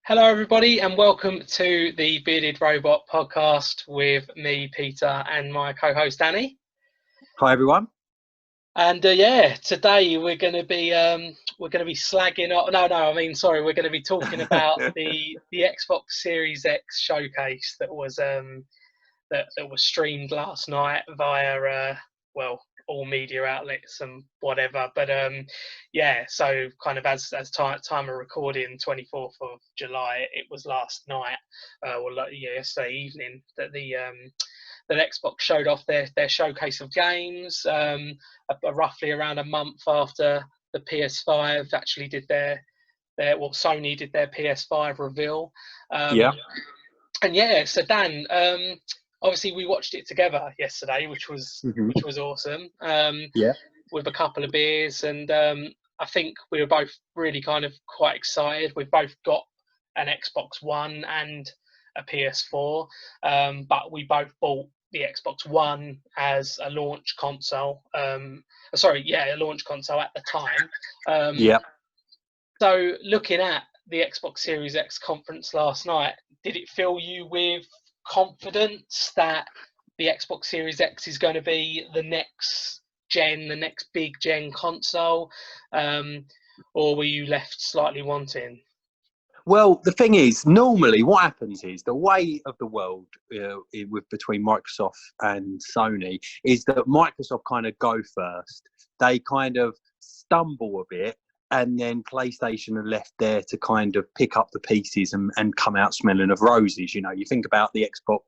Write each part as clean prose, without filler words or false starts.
Hello, everybody, and welcome to the Bearded Robot podcast with me, Peter, and my co-host Danny. Hi, everyone. And today we're going to be slagging off. We're going to be talking about the Xbox Series X showcase that was that was streamed last night via all media outlets and whatever. But so kind of as time of recording, 24th of July, it was last night, yesterday evening that that Xbox showed off their showcase of games, roughly around a month after the PS5 actually did Sony did their PS5 reveal. So Dan, obviously we watched it together yesterday, which was awesome. With a couple of beers, and I think we were both really kind of quite excited. We've both got an Xbox One and a PS4, but we both bought the Xbox One as a launch console. A launch console at the time. So looking at the Xbox Series X conference last night, did it fill you with confidence that the Xbox Series X is going to be the next big gen console, or were you left slightly wanting? Well, the thing is, normally what happens is the way of the world between Microsoft and Sony is that Microsoft kind of go first. They kind of stumble a bit, and then PlayStation are left there to kind of pick up the pieces and come out smelling of roses. You know, you think about the Xbox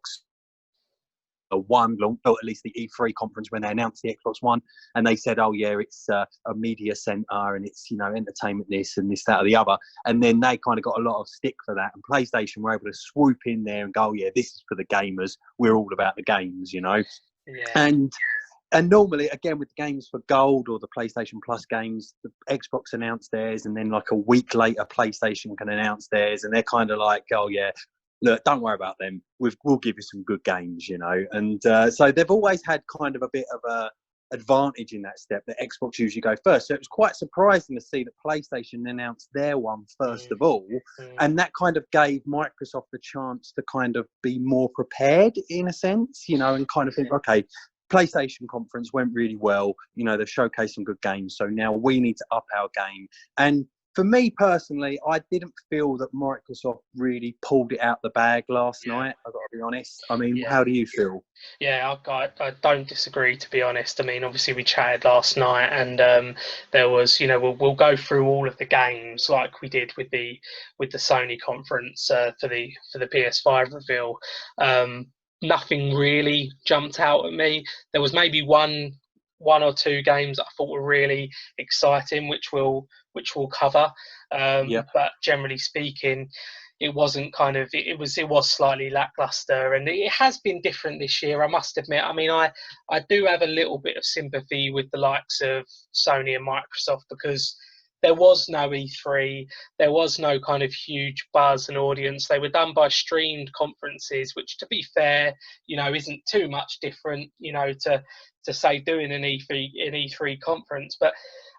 One, or at least the E3 conference when they announced the Xbox One, and they said, "Oh yeah, it's a media center and it's entertainment this and this that or the other," and then they kind of got a lot of stick for that. And PlayStation were able to swoop in there and go, "Oh yeah, this is for the gamers. We're all about the games," you know. Yeah. And normally, again, with the games for Gold or the PlayStation Plus games, the Xbox announced theirs, and then like a week later, PlayStation can announce theirs, and they're kind of like, "Oh yeah, look, don't worry about them. We'll give you some good games," you know. And so they've always had kind of a bit of a advantage in that step. That Xbox usually go first, so it was quite surprising to see that PlayStation announced their one first of all, and that kind of gave Microsoft the chance to kind of be more prepared in a sense, you know, and kind of think, okay, PlayStation conference went really well. You know, they've showcased some good games, so now we need to up our game. And for me personally, I didn't feel that Microsoft really pulled it out the bag last night. I've got to be honest. I mean, how do you feel? Yeah, I don't disagree, to be honest. I mean, obviously we chatted last night, and there was, we'll go through all of the games like we did with the Sony conference for the PS5 reveal. Nothing really jumped out at me. There was maybe one or two games that I thought were really exciting, which we'll cover. But generally speaking, it wasn't it was slightly lackluster, and it has been different this year, I must admit. I mean, I do have a little bit of sympathy with the likes of Sony and Microsoft, because there was no E3, there was no kind of huge buzz and audience. They were done by streamed conferences, which, to be fair, isn't too much different, to say doing an E3 conference. But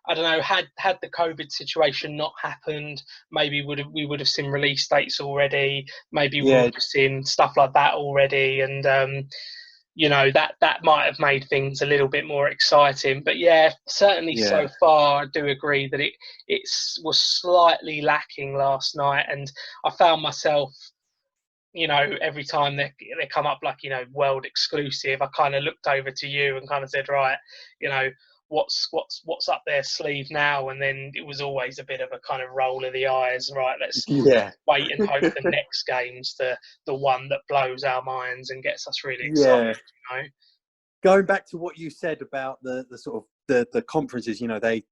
I don't know, had the COVID situation not happened, maybe we would have seen release dates already. Maybe we would have seen stuff like that already, and that might have made things a little bit more exciting. But certainly so far, I do agree that it was slightly lacking last night, and I found myself, every time they come up like, world exclusive, I kind of looked over to you and kind of said, right, what's up their sleeve now? And then it was always a bit of a kind of roll of the eyes, right? Let's wait and hope the next game's the one that blows our minds and gets us really excited. Going back to what you said about the sort of the conferences, they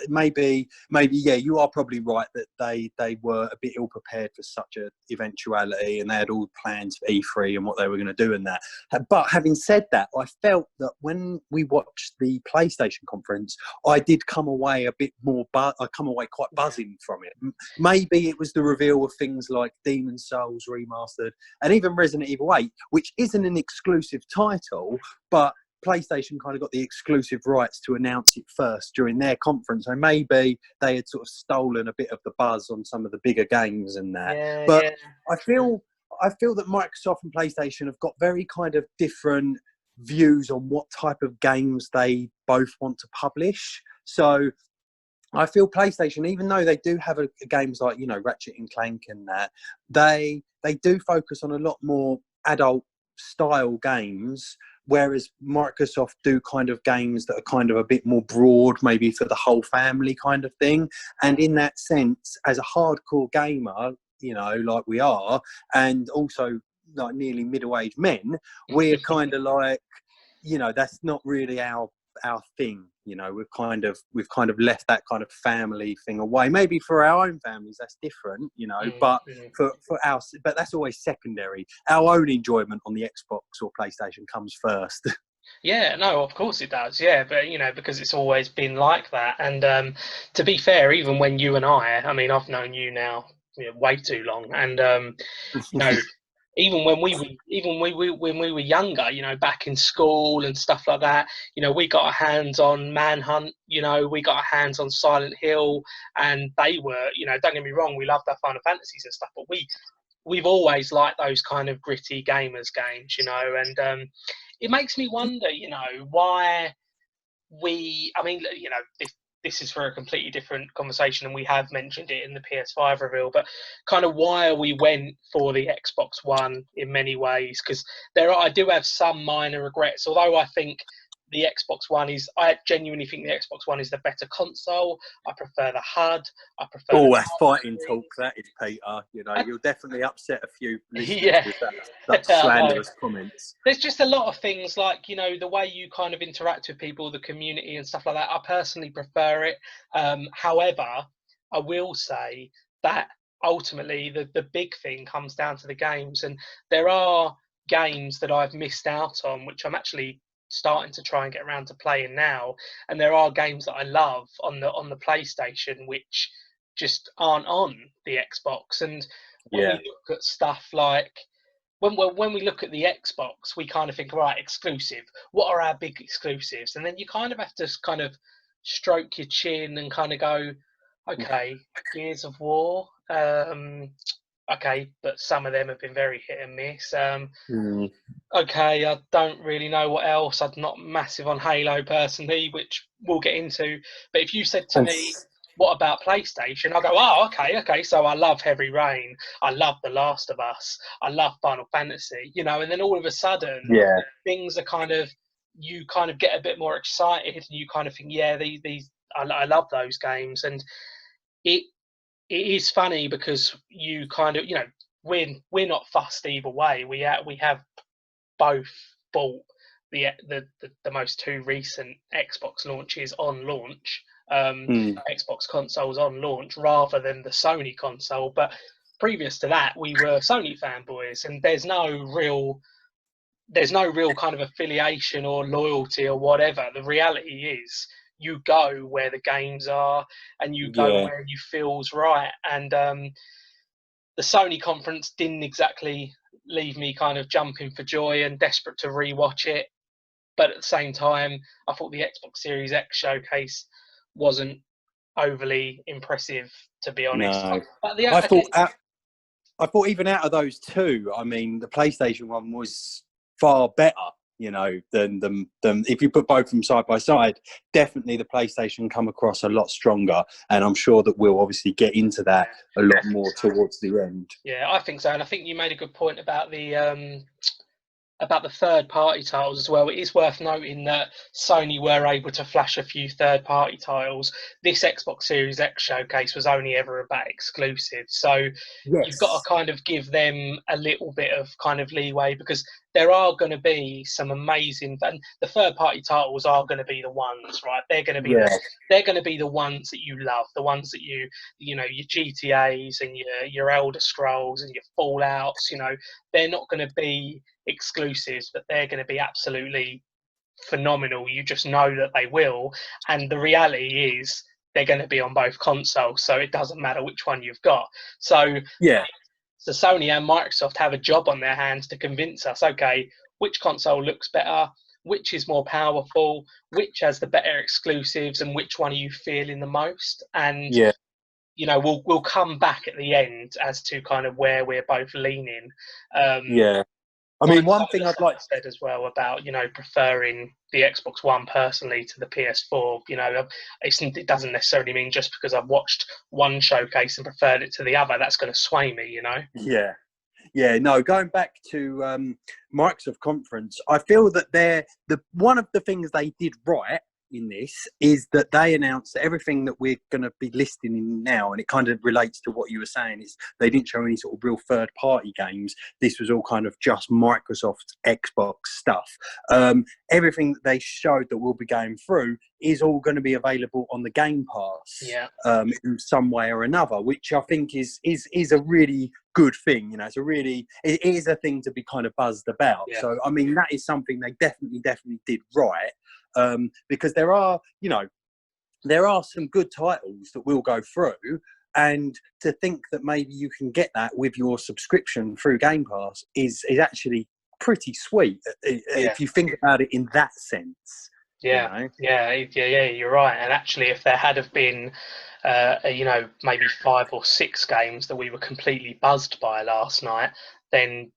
maybe you are probably right that they were a bit ill prepared for such a eventuality, and they had all plans for E3 and what they were going to do in that. But having said that, I felt that when we watched the PlayStation conference, I did come away a bit more I come away quite buzzing from it. Maybe it was the reveal of things like Demon's Souls Remastered and even Resident Evil 8, which isn't an exclusive title, but PlayStation kind of got the exclusive rights to announce it first during their conference, so maybe they had sort of stolen a bit of the buzz on some of the bigger games and that. Yeah, But yeah. I feel that Microsoft and PlayStation have got very kind of different views on what type of games they both want to publish. So I feel PlayStation, even though they do have games like, Ratchet and Clank and that, they do focus on a lot more adult style games, whereas Microsoft do kind of games that are kind of a bit more broad, maybe for the whole family kind of thing. And in that sense, as a hardcore gamer, like we are, and also like nearly middle-aged men, we're kind of like, that's not really our thing. We've kind of left that kind of family thing away. Maybe for our own families that's different, but for us, but that's always secondary. Our own enjoyment on the Xbox or PlayStation comes first. Yeah, no, of course it does. Yeah, but because it's always been like that. And to be fair, even when you and I mean, I've known you now way too long, and you know, even when we were younger, back in school and stuff like that, we got our hands on Manhunt, we got our hands on Silent Hill, and they were, don't get me wrong, we loved our Final Fantasies and stuff, but we've always liked those kind of gritty gamers games, and it makes me wonder, why I mean, this is for a completely different conversation, and we have mentioned it in the PS5 reveal, but kind of why we went for the Xbox One in many ways, because I do have some minor regrets, although I think the Xbox One I genuinely think the Xbox One is the better console. I prefer the HUD. I prefer Oh, that's fighting talk, that is, Peter. You'll definitely upset a few listeners yeah. with that slanderous comments. There's just a lot of things like, the way you kind of interact with people, the community and stuff like that. I personally prefer it. However, I will say that ultimately the big thing comes down to the games. And there are games that I've missed out on, which I'm actually starting to try and get around to playing now. And there are games that I love on the PlayStation, which just aren't on the Xbox. And when we look at stuff like, when we look at the Xbox, we kind of think, right, exclusive. What are our big exclusives? And then you kind of have to kind of stroke your chin and kind of go, okay, Gears of War. Okay, but some of them have been very hit and miss. Okay, I don't really know what else. I'm not massive on Halo personally, which we'll get into. But if you said to me, what about PlayStation? I'll go, oh, okay. So I love Heavy Rain. I love The Last of Us. I love Final Fantasy, and then all of a sudden, things are kind of, you kind of get a bit more excited and you kind of think, yeah, I love those games. And it is funny because you kind of, we're not fussed either way. We have both bought the most two recent Xbox launches on launch, Xbox consoles on launch, rather than the Sony console. But previous to that, we were Sony fanboys, and there's no real kind of affiliation or loyalty or whatever. The reality is, you go where the games are, and you go where you feels right. And the Sony conference didn't exactly leave me kind of jumping for joy and desperate to rewatch it. But at the same time, I thought the Xbox Series X showcase wasn't overly impressive, to be honest. No. But I thought even out of those two, I mean, the PlayStation one was far better, than if you put both of them side by side. Definitely the PlayStation come across a lot stronger, and I'm sure that we'll obviously get into that a lot more towards the end. Yeah, I think so, and I think you made a good point about the third-party titles as well. It is worth noting that Sony were able to flash a few third-party titles. This Xbox Series X showcase was only ever about exclusives, so you've got to kind of give them a little bit of kind of leeway, because there are going to be some amazing, and the third-party titles are going to be the ones, right? They're going to be they're going to be the ones that you love, the ones that your GTAs and your Elder Scrolls and your Fallouts. They're not going to be exclusives, but they're going to be absolutely phenomenal. You just know that they will, and the reality is they're going to be on both consoles, so it doesn't matter which one you've got. So Sony and Microsoft have a job on their hands to convince us, okay, which console looks better, which is more powerful, which has the better exclusives, and which one are you feeling the most. And Yeah, we'll come back at the end as to kind of where we're both leaning. yeah. I mean, Like one some of thing the I'd stuff like. I said as well about preferring the Xbox One personally to the PS4. It doesn't necessarily mean just because I've watched one showcase and preferred it to the other that's going to sway me. Yeah. Yeah, no, going back to Microsoft conference, I feel that one of the things they did right in this is that they announced that everything that we're going to be listing in now, and it kind of relates to what you were saying, is they didn't show any sort of real third party games. This was all kind of just Microsoft's Xbox stuff. Everything that they showed that we'll be going through is all going to be available on the Game Pass. Yeah. In some way or another, which I think is a really good thing. It is a thing to be kind of buzzed about. Yeah. So I mean, that is something they definitely did right, because there are some good titles that we'll go through, and to think that maybe you can get that with your subscription through Game Pass is actually pretty sweet, if you think about it in that sense. Yeah, you're right. And actually, if there had have been, maybe 5 or 6 games that we were completely buzzed by last night, then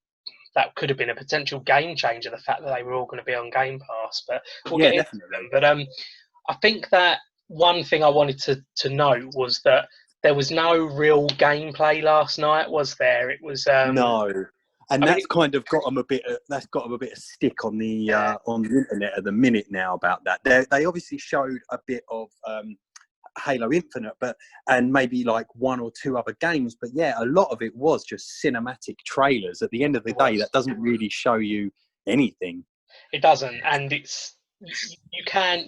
that could have been a potential game changer. The fact that they were all going to be on Game Pass, but we'll get into them. But I think that one thing I wanted to note was that there was no real gameplay last night, was there? It was no. And that's kind of got them a bit. That's got them a bit of stick on the internet at the minute now about that. They obviously showed a bit of Halo Infinite, and maybe like 1 or 2 other games. But yeah, a lot of it was just cinematic trailers. At the end of the day, that doesn't really show you anything. It doesn't, and you can,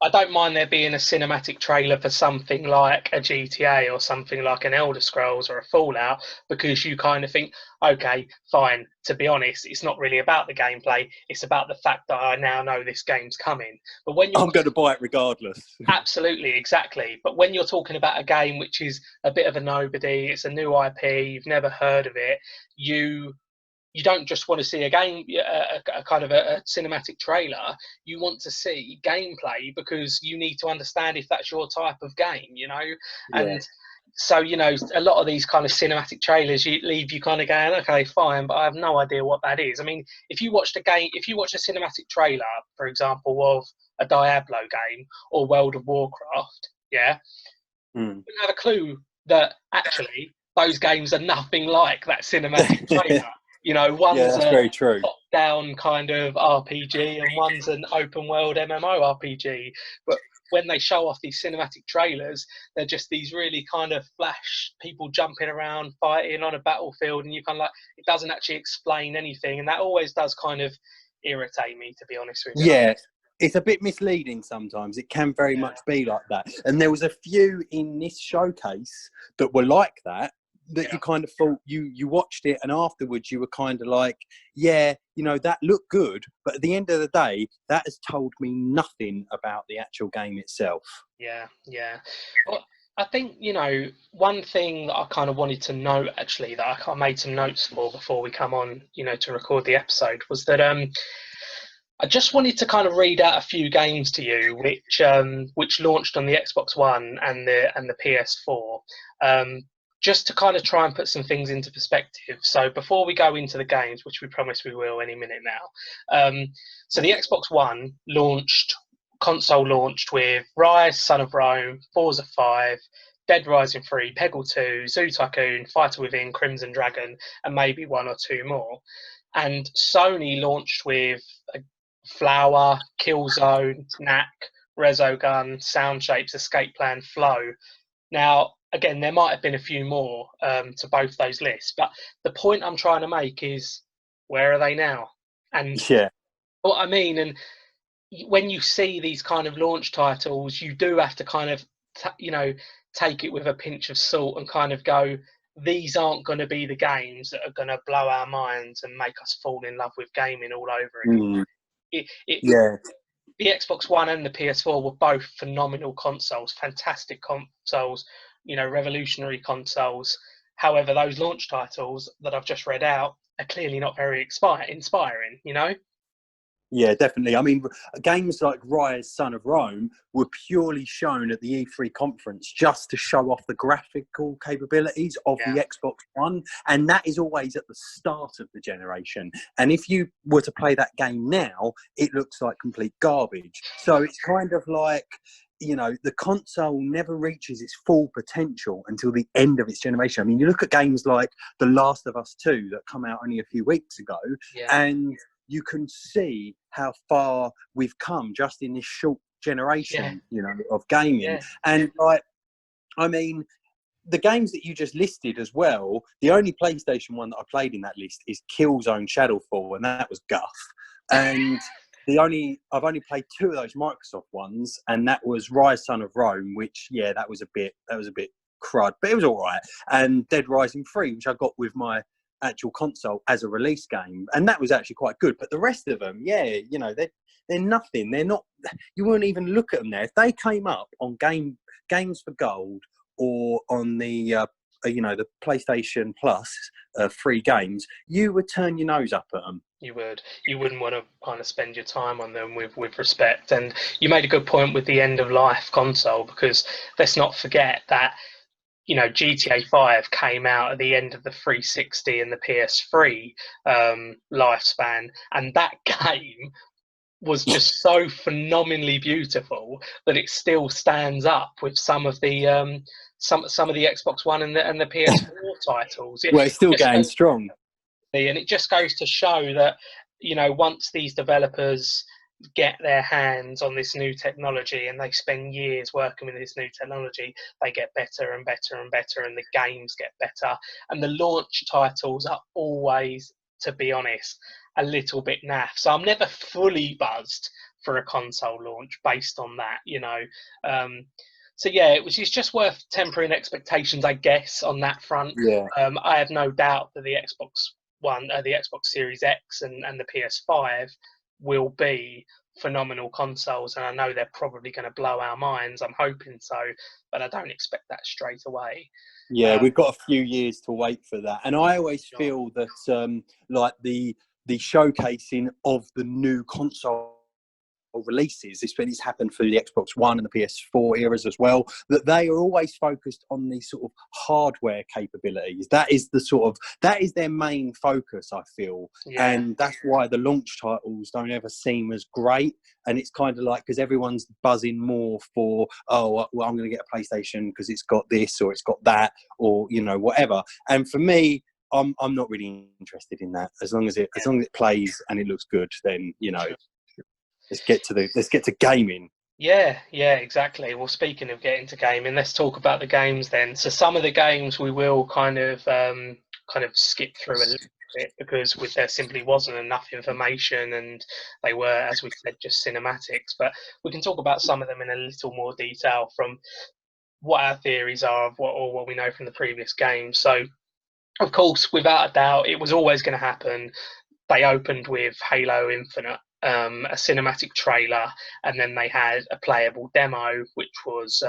I don't mind there being a cinematic trailer for something like a GTA or something like an Elder Scrolls or a Fallout, because you kind of think, okay, fine. To be honest, it's not really about the gameplay. It's about the fact that I now know this game's coming. But when I'm going to buy it regardless. Absolutely, exactly. But when you're talking about a game which is a bit of a nobody, it's a new IP, you've never heard of it, you don't just want to see a game, a kind of a cinematic trailer. You want to see gameplay because you need to understand if that's your type of game, And so, a lot of these kind of cinematic trailers leave you kind of going, okay, fine, but I have no idea what that is. I mean, if you watched a cinematic trailer, for example, of a Diablo game or World of Warcraft, you wouldn't have a clue that actually those games are nothing like that cinematic trailer. One's very true. Top-down kind of RPG and one's an open-world MMORPG. But when they show off these cinematic trailers, they're just these really kind of flash people jumping around, fighting on a battlefield, and you kind of it doesn't actually explain anything, and that always does kind of irritate me, to be honest with you. Yeah. It's a bit misleading sometimes. It can very much be like that. And there was a few in this showcase that were like that you kind of thought you watched it, and afterwards you were kind of like, that looked good, but at the end of the day, that has told me nothing about the actual game itself. Yeah. Well, I think, one thing that I kind of wanted to note, actually, that I made some notes for before we come on, to record the episode, was that I just wanted to kind of read out a few games to you, which launched on the Xbox One and the PS4. Just to kind of try and put some things into perspective. So before we go into the games, which we promise we will any minute now, so the Xbox One console launched with Rise, Son of Rome, Forza 5, Dead Rising 3, Peggle 2, Zoo Tycoon, Fighter Within, Crimson Dragon, and maybe 1 or 2 more. And Sony launched with Flower, Killzone, Knack, Resogun, Sound Shapes, Escape Plan, Flow. Now, again, there might have been a few more to both those lists, but the point I'm trying to make is, where are they now? And what I mean, and when you see these kind of launch titles, you do have to kind of, take it with a pinch of salt and kind of go, these aren't going to be the games that are going to blow our minds and make us fall in love with gaming all over again. The Xbox One and the PS4 were both phenomenal consoles, fantastic consoles, revolutionary consoles. However, those launch titles that I've just read out are clearly not very inspiring, Yeah, definitely. I mean, games like Rise, Son of Rome were purely shown at the E3 conference just to show off the graphical capabilities of the Yeah, Xbox One. And that is always at the start of the generation. And if you were to play that game now, it looks like complete garbage. So it's kind of like, you know, the console never reaches its full potential until the end of its generation. I mean, you look at games like The Last of Us 2 that come out only a few weeks ago, yeah, and you can see how far we've come just in this short yeah, generation, you know, of gaming. yeah. And like, I mean, the games that you just listed as well, the only PlayStation one that I played in that list is Killzone Shadowfall, and that was guff. And I've only played two of those Microsoft ones, and that was Rise Son of Rome, which that was a bit crud, but it was all right. And Dead Rising 3, which I got with my actual console as a release game, and that was actually quite good. But the rest of them, you know, they're nothing. They're not. You wouldn't even look at them there if they came up on Games for Gold or on the the PlayStation Plus free games. You would turn your nose up at them. You wouldn't want to kind of spend your time on them with respect. And you made a good point with the end of life console, because let's not forget that, you know, GTA 5 came out at the end of the 360 and the PS3 lifespan, and that game was just so phenomenally beautiful that it still stands up with some of the some of the Xbox One and the PS4 titles. Well, it's still Just going strong. and it just goes to show that, you know, once these developers get their hands on this new technology and they spend years working with this new technology, they get better and better and better, and the games get better. And the launch titles are always, to be honest, a little bit naff. So I'm never fully buzzed for a console launch based on that, you know. So yeah, it's just worth tempering expectations, I guess, on that front. Yeah. I have no doubt that the Xbox Series X and the PS5 will be phenomenal consoles, and I know they're probably going to blow our minds. I'm hoping so, but I don't expect that straight away. Yeah, we've got a few years to wait for that, and I always Sure. feel that like the showcasing of the new console releases, it's happened through the Xbox One and the PS4 eras as well, that they are always focused on these sort of hardware capabilities. That is their main focus, I feel. Yeah. And that's why the launch titles don't ever seem as great. And it's kind of like, because everyone's buzzing more for, oh, well, I'm going to get a PlayStation because it's got this or it's got that, or, you know, whatever. And for me, I'm not really interested in that. As long as it plays and it looks good, then, you know, let's get to gaming. Yeah, exactly. Well, speaking of getting to gaming, let's talk about the games then. So some of the games we will kind of skip through a little bit, because there simply wasn't enough information, and they were, as we said, just cinematics. But we can talk about some of them in a little more detail from what our theories are of what we know from the previous games. So, of course, without a doubt, it was always going to happen. They opened with Halo Infinite, a cinematic trailer, and then they had a playable demo, which was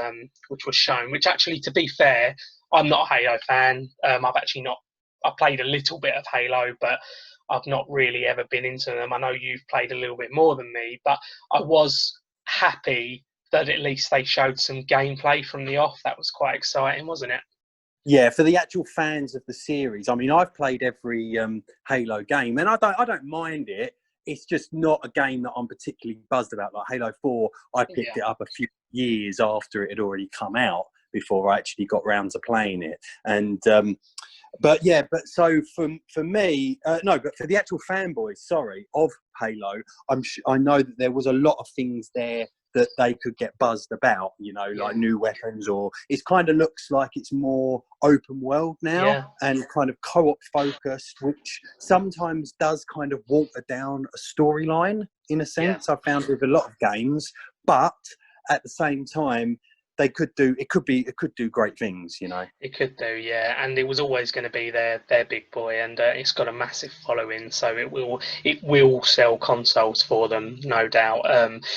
shown. Which actually, to be fair, I'm not a Halo fan. I played a little bit of Halo, but I've not really ever been into them. I know you've played a little bit more than me, but I was happy that at least they showed some gameplay from the off. That was quite exciting, wasn't it? Yeah, for the actual fans of the series, I mean, I've played every Halo game, and I don't mind it. It's just not a game that I'm particularly buzzed about. Like Halo 4, I picked it up a few years after it had already come out, before I actually got round to playing it. And but so for me, no, but for the actual fanboys, of Halo, I know that there was a lot of things there that they could get buzzed about, you know, like new weapons, or it kind of looks like it's more open world now and kind of co-op focused, which sometimes does kind of water down a storyline in a sense. I've found with a lot of games, but at the same time, it could do great things, you know. It could do, yeah, and it was always going to be their big boy, and it's got a massive following, so it will sell consoles for them, no doubt.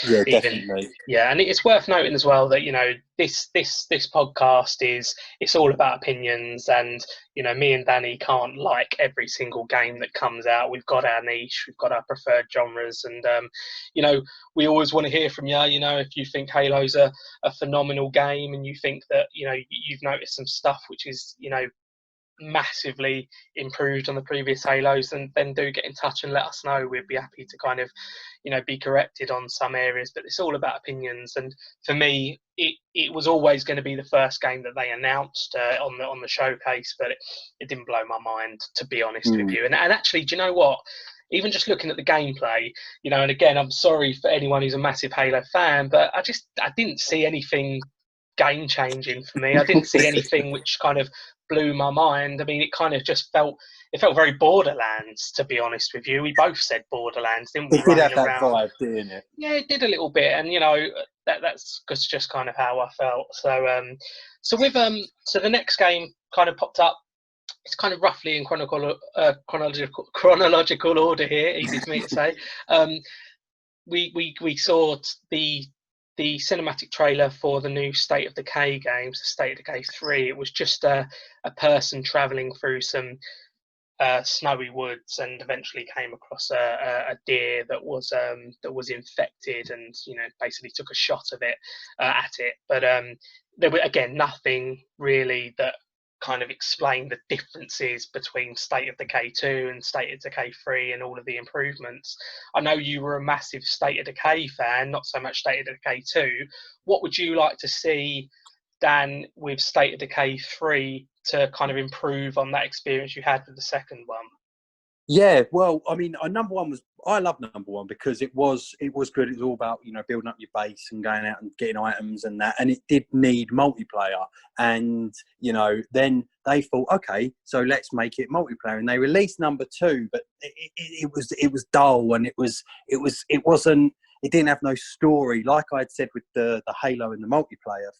Yeah, definitely. Yeah, and it's worth noting as well that, you know, this podcast it's all about opinions, and me and Danny can't like every single game that comes out. We've got our niche, we've got our preferred genres, and we always want to hear from you. If you think Halo's a phenomenal game, and you think that you've noticed some stuff which is massively improved on the previous Halos, then do get in touch and let us know. We'd be happy to kind of be corrected on some areas, but it's all about opinions. And for me, it was always going to be the first game that they announced on the showcase, but it didn't blow my mind, to be honest with you. And actually, do you know what, even just looking at the gameplay, and again, I'm sorry for anyone who's a massive Halo fan, but I didn't see anything game changing for me. I didn't see anything which kind of blew my mind. I mean, it kind of just felt very Borderlands, to be honest with you. We both said Borderlands, didn't we? It did have that vibe, didn't it? Yeah, it did a little bit, and that's just kind of how I felt. So with so the next game kind of popped up. It's kind of roughly in chronological order here. Easy for me to say. We saw the cinematic trailer for the new State of Decay games, State of Decay 3. It was just a person travelling through some snowy woods, and eventually came across a deer that was infected, and basically took a shot of it at it. But there were, again, nothing really that kind of explain the differences between State of Decay 2 and State of Decay 3 and all of the improvements. I know you were a massive State of Decay fan, not so much State of Decay 2. What would you like to see, Dan, with State of Decay 3 to kind of improve on that experience you had with the second one? Yeah, well, I mean, I love number one because it was good. It was all about building up your base and going out and getting items and that, and it did need multiplayer. And then they thought, okay, so let's make it multiplayer, and they released number two, but it was dull, and it didn't have no story. Like I'd said with the Halo and the multiplayer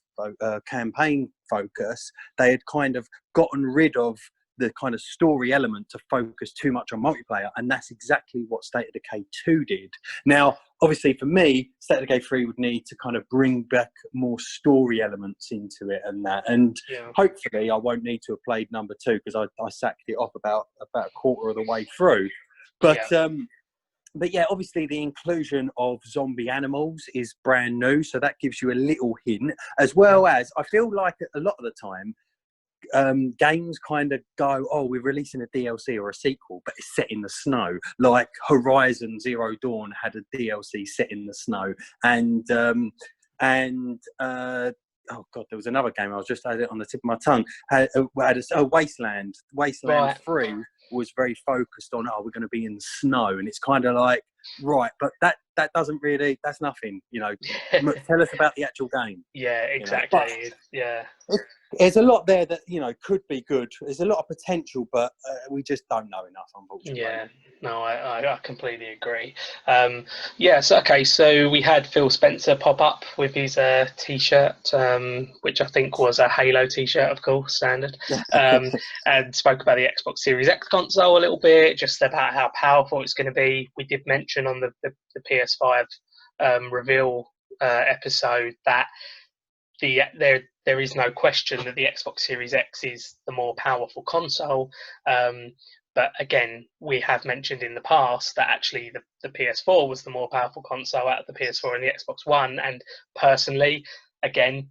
campaign focus, they had kind of gotten rid of the kind of story element to focus too much on multiplayer, and that's exactly what State of Decay 2 did. Now, obviously for me, State of Decay 3 would need to kind of bring back more story elements into it and that, and hopefully I won't need to have played number 2 because I sacked it off about a quarter of the way through. But yeah, obviously the inclusion of zombie animals is brand new, so that gives you a little hint, as well as I feel like a lot of the time games kind of go, oh, we're releasing a DLC or a sequel, but it's set in the snow. Like Horizon Zero Dawn had a DLC set in the snow, and oh god, there was another game I had it on the tip of my tongue. Had a Wasteland. Wasteland 3 was very focused on, oh, we're going to be in the snow, and it's kind of like, right, but that doesn't really, that's nothing, tell us about the actual game. Yeah, exactly. There's a lot there that could be good. There's a lot of potential, but we just don't know enough, unfortunately. Yeah, no, I completely agree. So we had Phil Spencer pop up with his T-shirt, which I think was a Halo T-shirt, of course, standard, and spoke about the Xbox Series X console a little bit, just about how powerful it's going to be. We did mention on the PS5 reveal episode that there is no question that the Xbox Series X is the more powerful console. But again, we have mentioned in the past that actually the PS4 was the more powerful console out of the PS4 and the Xbox One. And personally, again,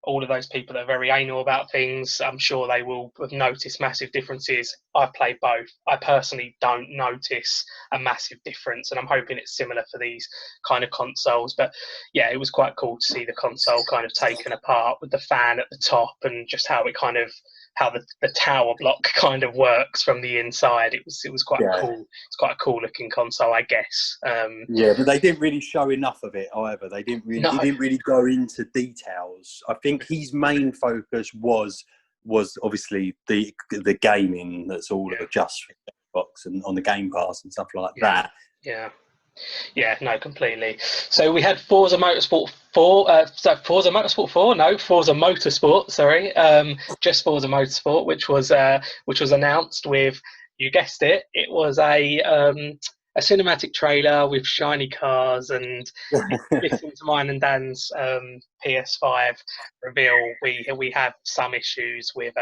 all of those people that are very anal about things, I'm sure they will have noticed massive differences. I've played both. I personally don't notice a massive difference, and I'm hoping it's similar for these kind of consoles. But yeah, it was quite cool to see the console kind of taken apart with the fan at the top, and just how the tower block kind of works from the inside. It was quite cool. It's quite a cool looking console, I guess. But they didn't really show enough of it. However, he didn't really go into details. I think his main focus was obviously the gaming. That's all just for Xbox and on the Game Pass and stuff like that. Yeah, no, completely. So we had Forza Motorsport 4. Forza Motorsport 4? No, Forza Motorsport. Sorry, just Forza Motorsport, which was announced with, you guessed it, it was a a cinematic trailer with shiny cars, and listening to mine and Dan's PS5 reveal, we have some issues with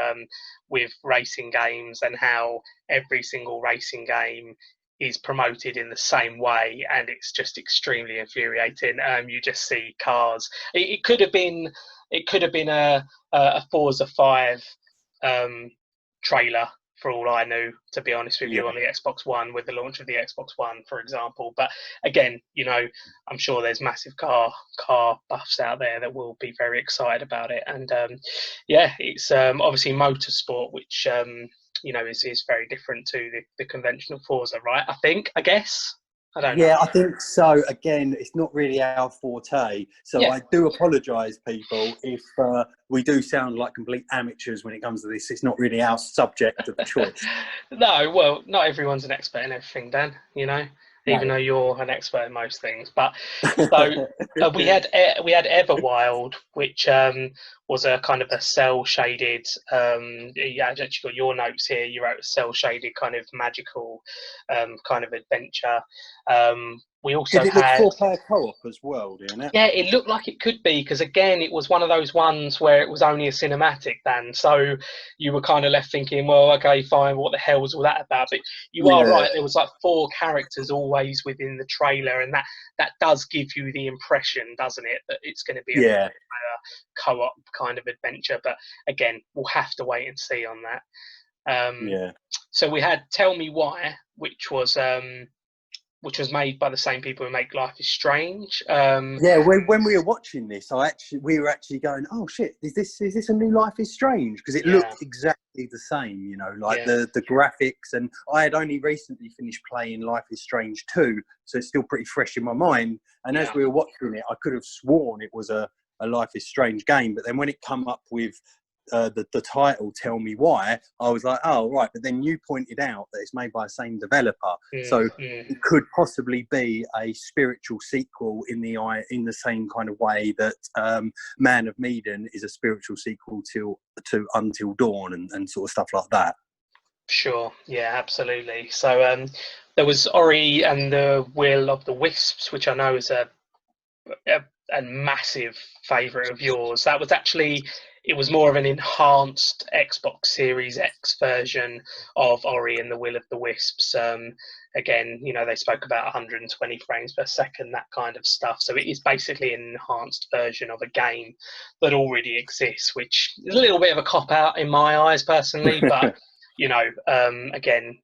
racing games and how every single racing game is promoted in the same way, and it's just extremely infuriating. You just see cars. It could have been a Forza 5 trailer, for all I knew, to be honest with you, on the Xbox One, with the launch of the Xbox One, for example. But again, I'm sure there's massive car buffs out there that will be very excited about it. And it's obviously motorsport, which is very different to the conventional Forza, right? I guess. I don't know. Yeah, I think so. Again, it's not really our forte. So I do apologise, people, if we do sound like complete amateurs when it comes to this. It's not really our subject of choice. No, well, not everyone's an expert in everything, Dan, even though you're an expert in most things. But so we had Everwild, which was a kind of a cell shaded. You actually got your notes here. You wrote a cell shaded kind of magical kind of adventure. We also Did it look four-player co-op as well, didn't it? Yeah, it looked like it could be, because again, it was one of those ones where it was only a cinematic, Dan. So you were kind of left thinking, well, okay, fine, what the hell was all that about? But you are right, there was like 4 characters always within the trailer, and that does give you the impression, doesn't it, that it's going to be a co-op kind of adventure. But again, we'll have to wait and see on that. So we had Tell Me Why, which was made by the same people who make Life is Strange. When we were watching this, we were actually going, "Oh shit, is this a new Life is Strange?" Because it looked exactly the same, the graphics. And I had only recently finished playing Life is Strange 2, so it's still pretty fresh in my mind. And as we were watching it, I could have sworn it was a Life is Strange game, but then when it come up with the title Tell Me Why, I was like, oh right. But then you pointed out that it's made by the same developer, so it could possibly be a spiritual sequel in the same kind of way that Man of Medan is a spiritual sequel to Until Dawn and sort of stuff like that. Sure, yeah, absolutely. So there was Ori and the Will of the Wisps, which I know is a massive favourite of yours. That was actually, it was more of an enhanced Xbox Series X version of Ori and the Will of the Wisps. Again, they spoke about 120 frames per second, that kind of stuff. So it is basically an enhanced version of a game that already exists, which is a little bit of a cop-out in my eyes personally, but, again,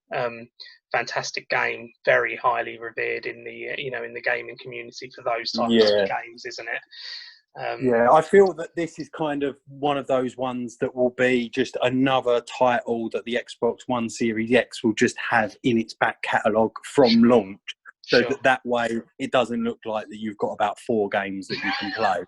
fantastic game, very highly revered in the in the gaming community for those types of games, isn't it? I feel that this is kind of one of those ones that will be just another title that the Xbox One Series X will just have in its back catalogue from launch, so that way it doesn't look like that you've got about 4 games that you can play.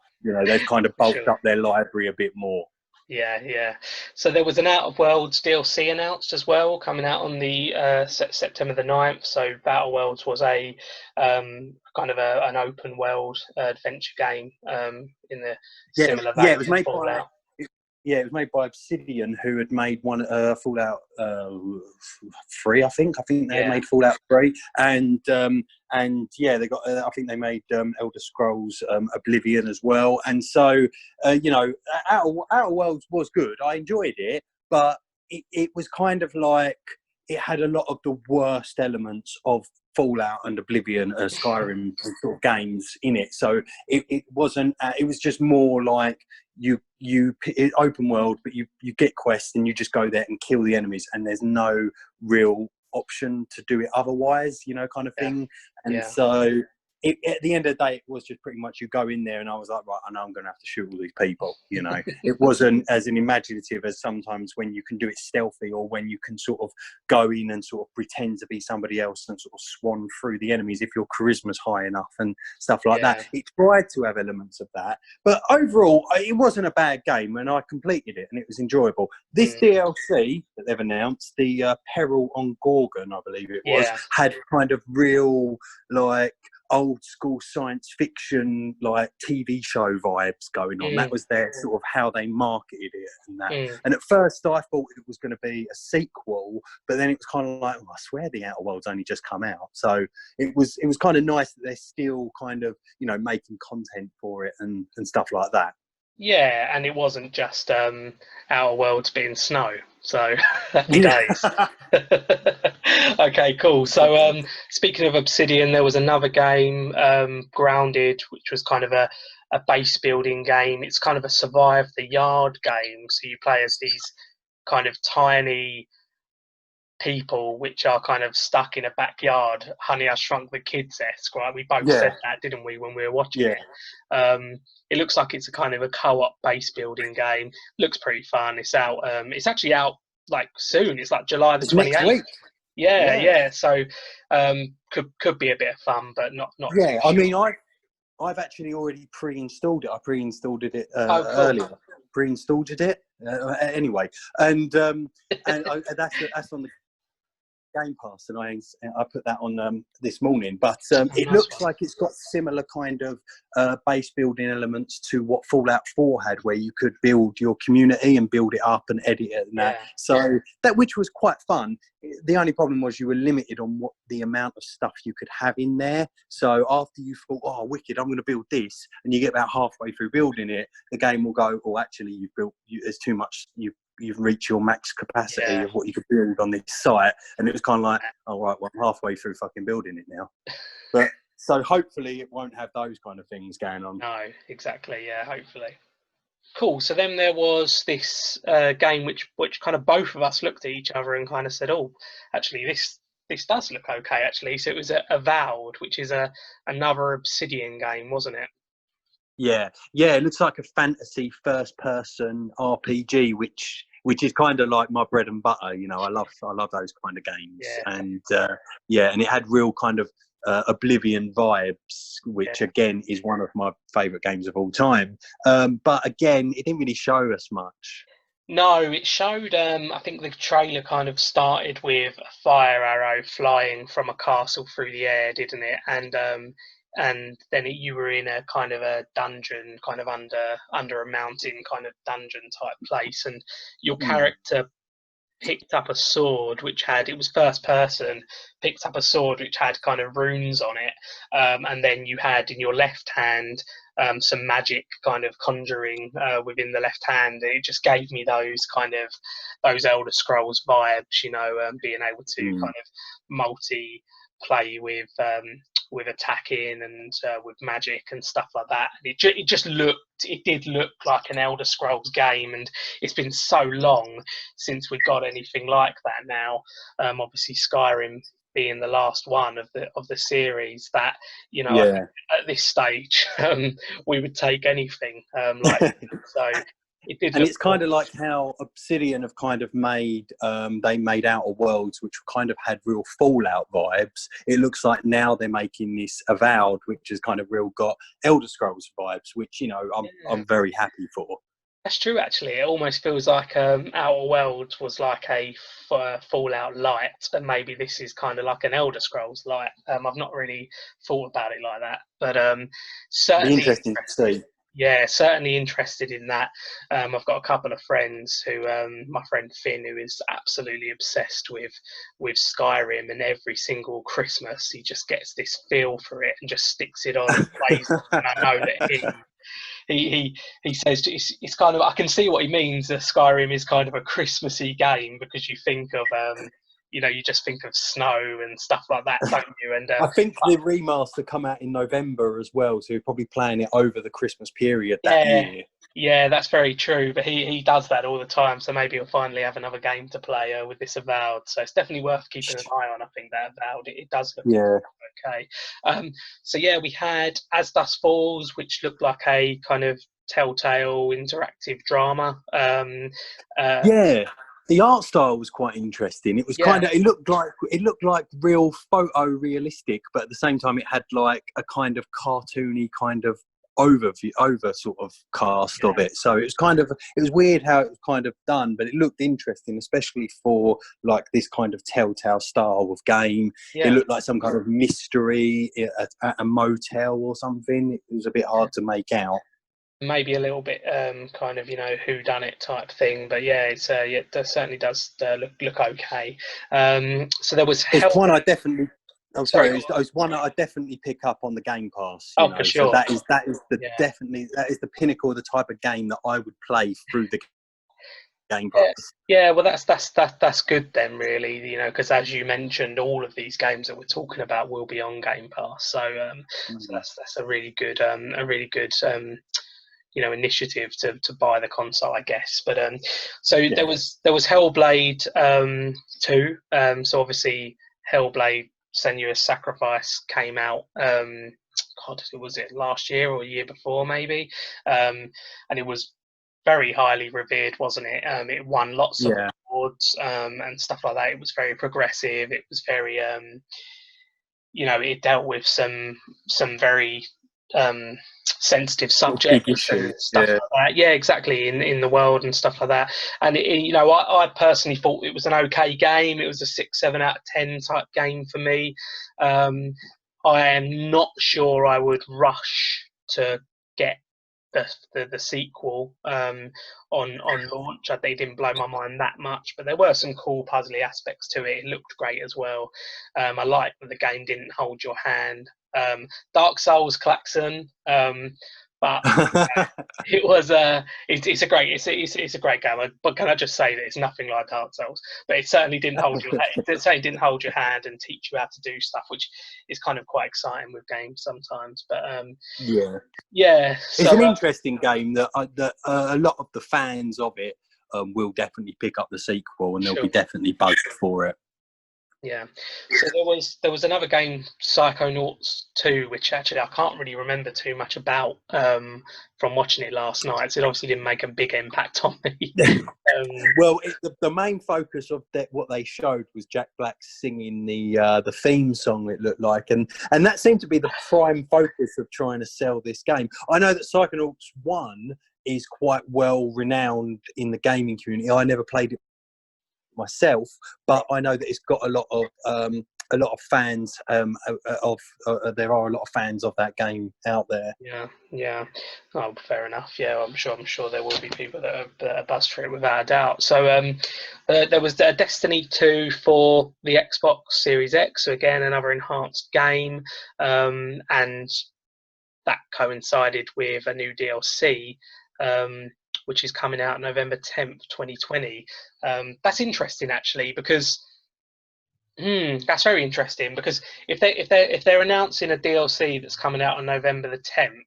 They've kind of bulked up their library a bit more. Yeah. So there was an Out of Worlds DLC announced as well, coming out on the September the 9th. So Battle Worlds was a kind of an open world adventure game in the similar vein. It was made by it was made by Obsidian, who had made one Fallout 3, I think. I think they had made Fallout 3, and they got. I think they made Elder Scrolls Oblivion as well. And so Outer Worlds was good. I enjoyed it, but it was kind of like it had a lot of the worst elements of Fallout and Oblivion, Skyrim sort of games in it. So it wasn't. It was just more like you open world, but you get quests and you just go there and kill the enemies, and there's no real option to do it otherwise, kind of thing. And so at the end of the day, it was just pretty much you go in there, and I was like, right, I know I'm going to have to shoot all these people. It wasn't as an imaginative as sometimes when you can do it stealthy, or when you can sort of go in and sort of pretend to be somebody else and sort of swan through the enemies if your charisma's high enough and stuff like that. It tried to have elements of that, but overall, it wasn't a bad game, and I completed it, and it was enjoyable. This DLC that they've announced, the Peril on Gorgon, I believe it was, had kind of real, like, old school science fiction like TV show vibes going on. That was their sort of how they marketed it and that. And at first I thought it was going to be a sequel, but then it was kind of like, I swear the Outer Worlds only just come out. So it was kind of nice that they're still kind of, you know, making content for it and stuff like that. Yeah, and it wasn't just Outer Worlds being snow. So happy days. Okay, cool. So speaking of Obsidian, there was another game, Grounded, which was kind of a base building game. It's kind of a survive the yard game. So you play as these kind of tiny people which are kind of stuck in a backyard, Honey, I Shrunk the Kids-esque, right? We both said that, didn't we, when we were watching it? It looks like it's a kind of a co-op base building game. Looks pretty fun. It's out. It's actually out like soon. It's like July the 28th. Next week. Yeah. So could be a bit of fun, but not. Yeah, I mean, I've actually already pre-installed it. I pre-installed it earlier. Pre-installed it anyway, and that's on the Game Pass, and I put that on this morning. But it looks like it's got similar kind of base building elements to what Fallout 4 had, where you could build your community and build it up and edit it and that. So that, which was quite fun. The only problem was you were limited on what the amount of stuff you could have in there. So after you thought, oh, wicked, I'm going to build this, and you get about halfway through building it, the game will go, oh, actually, there's too much. You've reached your max capacity of what you could build on this site. And it was kind of like, oh, right, well, I'm halfway through fucking building it now. But so hopefully it won't have those kind of things going on. No, exactly. Yeah, hopefully. Cool. So then there was this game which kind of both of us looked at each other and kind of said, oh, actually, this does look okay, actually. So it was Avowed, which is another Obsidian game, wasn't it? Yeah, it looks like a fantasy first-person RPG, which is kind of like my bread and butter. You know, I love those kind of games, and and it had real kind of Oblivion vibes, which again is one of my favourite games of all time. But again, it didn't really show us much. No, it showed. I think the trailer kind of started with a fire arrow flying from a castle through the air, didn't it? And then you were in a kind of a dungeon, kind of under a mountain kind of dungeon type place, and your character picked up a sword it was first person, picked up a sword which had kind of runes on it, and then you had in your left hand some magic kind of conjuring within the left hand. It just gave me those Elder Scrolls vibes, you know, being able to kind of multi play with attacking and with magic and stuff like that. It did look like an Elder Scrolls game, and it's been so long since we got anything like that now. Obviously Skyrim being the last one of the series, that, you know, I think at this stage we would take anything so. And it's kind of like how Obsidian have kind of made they made Outer Worlds, which kind of had real Fallout vibes. It looks like now they're making this Avowed, which has kind of real got Elder Scrolls vibes, which, you know, I'm very happy for. That's true, actually. It almost feels like Outer Worlds was like a Fallout light, and maybe this is kind of like an Elder Scrolls light. I've not really thought about it like that, but certainly interesting to see. Yeah, certainly interested in that. I've got a couple of friends who, my friend Finn, who is absolutely obsessed with Skyrim, and every single Christmas he just gets this feel for it and just sticks it on and plays it. And I know that he says it's kind of, I can see what he means. That Skyrim is kind of a Christmassy game because you think of you know, you just think of snow and stuff like that, don't you? And I think the remaster come out in November as well, so you're probably playing it over the Christmas period that year. Yeah, that's very true. But he does that all the time, so maybe he'll finally have another game to play with this Avowed. So it's definitely worth keeping an eye on. I think that Avowed, it does look okay. So yeah, we had As Dusk Falls, which looked like a kind of Telltale interactive drama. The art style was quite interesting. It was kind of, it looked like real photorealistic, but at the same time it had like a kind of cartoony kind of over sort of cast of it. So it was weird how it was kind of done, but it looked interesting, especially for like this kind of Telltale style of game. It looked like some kind of mystery at a motel or something. It was a bit hard to make out. Maybe a little bit kind of, you know, who done it type thing, but yeah, it's it certainly does look okay. So there was It's help. one I definitely. Oh, Sorry, sorry. It's one that I definitely pick up on the Game Pass. You oh, know, for so sure. that is the Yeah. definitely that is the pinnacle of the type of game that I would play through the Game Yeah, Pass. yeah, well, that's good then, really. You know, because as you mentioned, all of these games that we're talking about will be on Game Pass. So, so that's a really good you know, initiative to buy the console, I guess. But so Yeah. there was Hellblade 2. So obviously Hellblade: Senua's Sacrifice came out. God, was it last year or a year before, maybe? And it was very highly revered, wasn't it? It won lots of Yeah. awards and stuff like that. It was very progressive. It was very, you know, it dealt with some very sensitive Big subjects and issue. stuff Yeah. like that. Yeah, exactly, in the world and stuff like that. And you know, I personally thought it was an okay game. It was a 6, 7 out of 10 type game for me. I am not sure I would rush to get the sequel on launch. I think it didn't blow my mind that much, but there were some cool puzzly aspects to it. It looked great as well. I liked that the game didn't hold your hand. Dark Souls klaxon, but it was it's a great it's a great game. But can I just say that it's nothing like Dark Souls, but it certainly didn't hold your it certainly didn't hold your hand and teach you how to do stuff, which is kind of quite exciting with games sometimes. But Yeah. yeah, It's so an interesting game that a lot of the fans of it will definitely pick up the sequel, and they'll sure. be definitely buzzed for it. Yeah. So there was another game, Psychonauts 2, which actually I can't really remember too much about from watching it last night. So it obviously didn't make a big impact on me. Well, the main focus of what they showed was Jack Black singing the theme song. It looked like, and that seemed to be the prime focus of trying to sell this game. I know that Psychonauts 1 is quite well renowned in the gaming community. I never played it myself, but I know that it's got a lot of fans. There are a lot of fans of that game out there. Yeah. Oh, fair enough. Yeah, I'm sure there will be people that are buzzed for it without a doubt. So there was Destiny 2 for the Xbox Series X. So again, another enhanced game, and that coincided with a new DLC. Which is coming out November 10th, 2020. That's interesting, actually, because that's very interesting. Because if they're announcing a DLC that's coming out on November the 10th,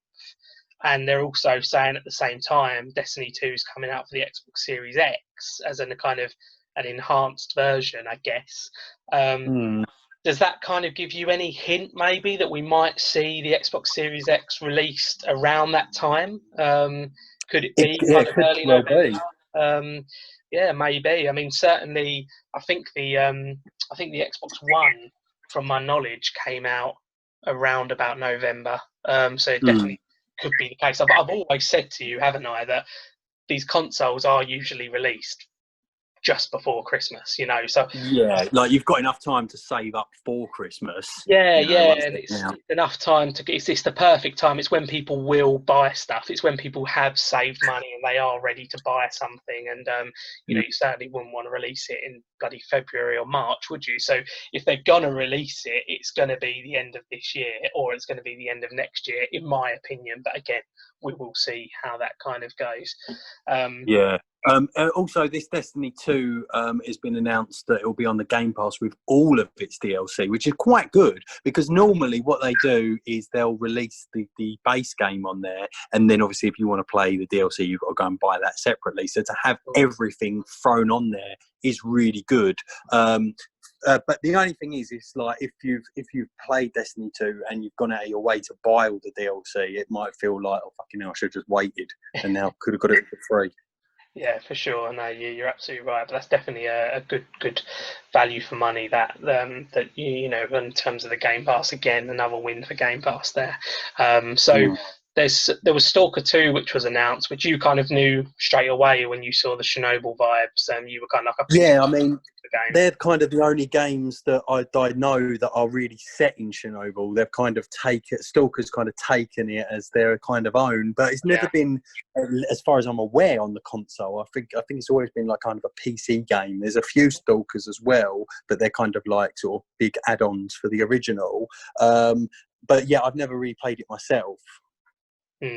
and they're also saying at the same time Destiny 2 is coming out for the Xbox Series X as a kind of an enhanced version, I guess. Does that kind of give you any hint, maybe, that we might see the Xbox Series X released around that time? Could it be kind of early November? Yeah, maybe. I mean, certainly, I think the Xbox One, from my knowledge, came out around about November. So it definitely could be the case. I've always said to you, haven't I, that these consoles are usually released just before Christmas, you know. So yeah, like you've got enough time to save up for Christmas. yeah, you know, and it's enough time to. It's the perfect time. It's when people will buy stuff. It's when people have saved money and they are ready to buy something. And you know, you certainly wouldn't want to release it in bloody February or March, would you? So if they're gonna release it, it's gonna be the end of this year or it's gonna be the end of next year, in my opinion. But again, we will see how that kind of goes. Yeah. Also, this Destiny 2 has been announced that it will be on the Game Pass with all of its DLC, which is quite good because normally what they do is they'll release the base game on there, and then obviously if you want to play the DLC, you've got to go and buy that separately. So to have everything thrown on there is really good. But the only thing is, it's like if you've played Destiny 2 and you've gone out of your way to buy all the DLC, it might feel like, oh fucking hell, I should have just waited and now could have got it for free. Yeah, for sure. No, you're absolutely right. But that's definitely a good value for money. That you know, in terms of the Game Pass, again, another win for Game Pass there. So there was Stalker 2, which was announced, which you kind of knew straight away when you saw the Chernobyl vibes, and you were kind of like, I think Yeah, I mean, the game. they're kind of the only games that I know that are really set in Chernobyl. They've kind of Stalker's kind of taken it as their kind of own, but it's never been, as far as I'm aware, on the console. I think it's always been like kind of a PC game. There's a few Stalkers as well, but they're kind of like sort of big add-ons for the original. But yeah, I've never really played it myself.